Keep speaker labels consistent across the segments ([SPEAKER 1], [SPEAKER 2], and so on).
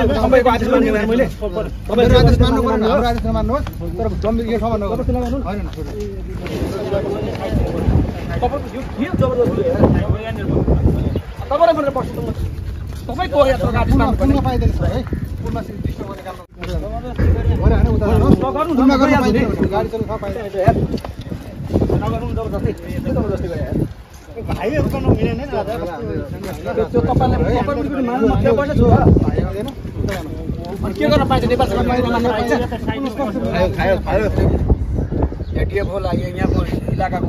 [SPEAKER 1] तपाईको आदेश मान्ने भने मैले तपाईको आदेश मान्नु पर्दैन हाम्रो आदेश नमान्नुहोस् तर जम्मी यो ठाउँमा नगर्नु हैन तपाईको यो के जबरजस्ती हो तपाईलाई भनेर पर्छ तपाईको या सरकार आदेश मान्नु पर्ने पाइदैन सर है पुलमा डिस्टर्ब गर्ने काम गरे हैन उता नगर्नु गाडी चलाउन पाइदैन यार नगर्नु जबरजस्ती गरे यार भाइहरु गर्न मिलेन नि त्यो तपाईले मान्नु त्यो पैसा छ अनि के गर्न पाइन्छ नेपाल सरकार मान्न पाइन्छ खायो एटीएफ होला यहाँको इलाकाको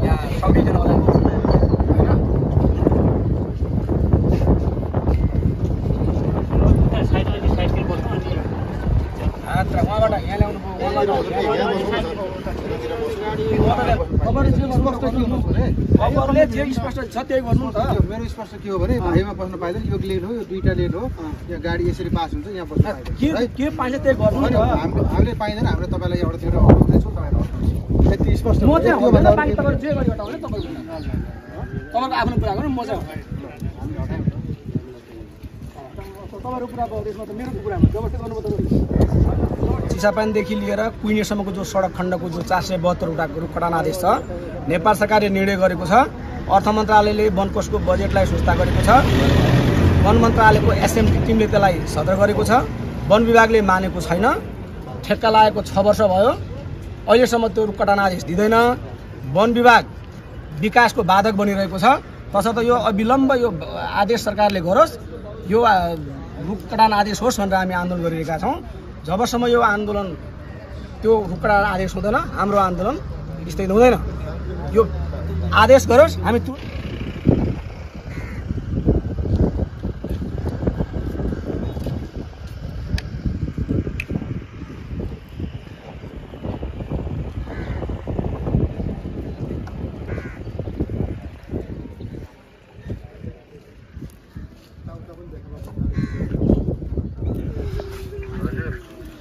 [SPEAKER 1] यहाँ 26 जना होला उहाँबाट यहाँ ल्याउनु खबरले जे स्पष्ट छ त्यही गर्नु त मेरो स्पष्ट के हो भने भाइमा बस्न पाइदैन यो लेट हो यो दुईटा लेट हो यहाँ गाडी यसरी पास हुन्छ यहाँ बस्न पाइदैन के पाइन्छ त्यही गर्नु नि हामीले पाइदैन हाम्रो तपाईलाई एउटा दिएर आउँदै छु तपाईलाई त्यति स्पष्ट म चाहिँ हो भन्दा बाकी तपाईले जे गरि हटाउने तपाईको आफ्नो कुरा गर्नु म चाहिँ तपाईहरु कुरा गर्दै छ म त मेरो कुरा हो जबरजस्ती गर्नु पर्छ चिसापानीदेखि लिएर कुइनेसम्मको जो सडक खण्डको जो 472 वटा रुख कटान आदेश छ नेपाल सरकारले निर्णय गरेको छ अर्थ मन्त्रालयले वनकोषको बजेटलाई सुस्ता गरेको छ वन मन्त्रालयको एसएमटी टिमले त्यसलाई सदर गरेको छ वन विभागले मानेको छैन ठेक्का लागेको 6 वर्ष भयो अहिलेसम्म त्यो रुख कटान आदेश दिदैन वन विभाग विकासको बाधक बनिरहेको छ तसर्थ यो अविलम्ब यो आदेश सरकारले गरोस् यो रुख कटान आदेश होस् भनेर हामी आन्दोलन गरिरहेका छौं जबसम्म यो आन्दोलन त्यो रुख कटान आदेश हुँदैन हाम्रो आन्दोलन स्थगित हुँदैन यो आदेश गरोस् हामी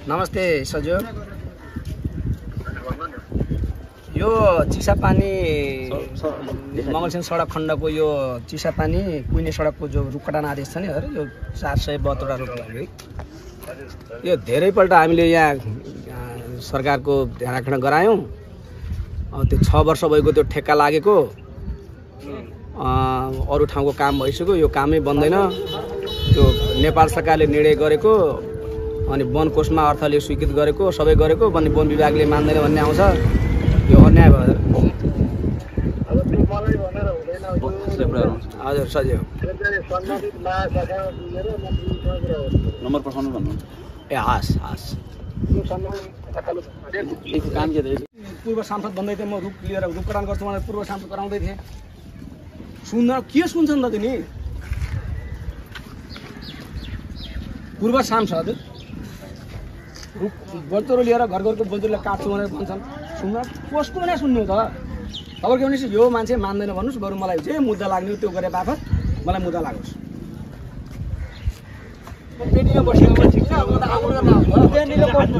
[SPEAKER 1] नमस्ते सजो यो चिसापानी मङ्गलसिंह सडक खण्डको यो चिसापानी कुइने सडकको जो रुख कटान आदेश छ नि यो 472 वटा रुख लाग्यो यो धेरैपल्ट हामीले यहाँ सरकारको ध्यान आकर्षण गरायौं त्यो 6 वर्ष भएको त्यो ठेक्का लागेको अरु ठाउँको काम भइसक्यो यो कामै बन्दैन त्यो नेपाल सरकारले निर्णय गरेको अनि वन कोषमा अर्थले स्वीकृत गरेको सबै गरेको वन विभागले मान्दैन भन्ने आउँछ यो अन्याय भयो हजुर सजिलो नम्बर पठाउनु भन्नु ए हास काम के पूर्व सांसद भन्दै थिए म रुख लिएर रुख कटान गर्छु भनेर पूर्व सांसद गराउँदै थिए सुन्न के सुन्छन् त तिनी पूर्व सांसद रुख बल्तरो लिएर घर घरको बल्तरोले काट्छु भनेर भन्छन् सुन्न कसको भने सुन्नु त तपाईको भने यो मान्छे मान्दैन भन्नुस् बरु मलाई जे मुद्दा लाग्ने त्यो गरे बापत मलाई मुद्दा लागोस् पेटीमा बसेको म ठीक छ म त आउनु गर्न आउँछु पेटीले बस्नु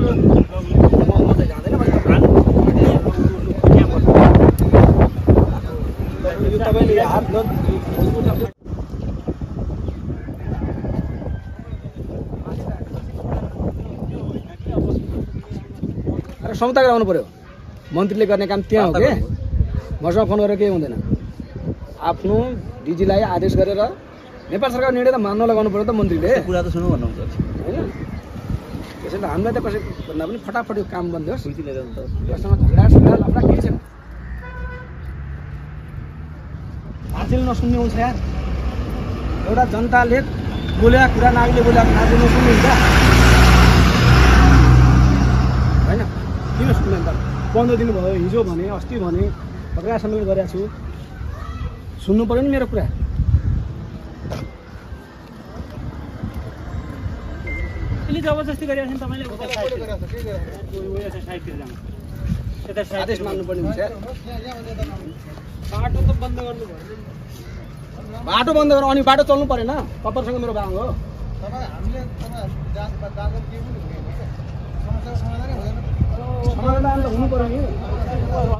[SPEAKER 1] म त जाँदैन यो तपाईले हात समता गराउनु पर्यो मन्त्रीले गर्ने काम त्यहाँ हो के मसँग फोन गरेर केही हुँदैन आफ्नो डिजीलाई आदेश गरेर नेपाल सरकार निर्णय त मान्न लगाउनु पर्यो त मन्त्रीले कुरा त सुन्नु भन्नुहुन्छ हैन त्यसैले त हामीलाई त कसै भन्दा पनि फटाफट यो काम बन्द होस् कसैसँग झगडा लफडा केही छैन हासिल नसुन्ने हुन्छ यार एउटा जनताले बोलेको कुरा नागले बोलेको नागले नसुन्नुहुन्छ हैन किन सुन्दैन त 15 दिन भयो हिजो भने अस्ति भने पक्रा सम्मेलन गरेको छु सुन्नु पर्यो नि मेरो कुरा
[SPEAKER 2] अहिले जबरजस्ती गरिरहेछ नि तपाईले
[SPEAKER 1] आदेश मान्नु पर्ने हुन्छ बाटो त बन्द गर्नु पर्यो बाटो बन्द गर्नु अनि बाटो चल्नु परेन कपरसँग मेरो बाङ हो तपाईँ हामीले दागल के पनि हुँदैन समस्या समाधान त हुनु पर्यो नि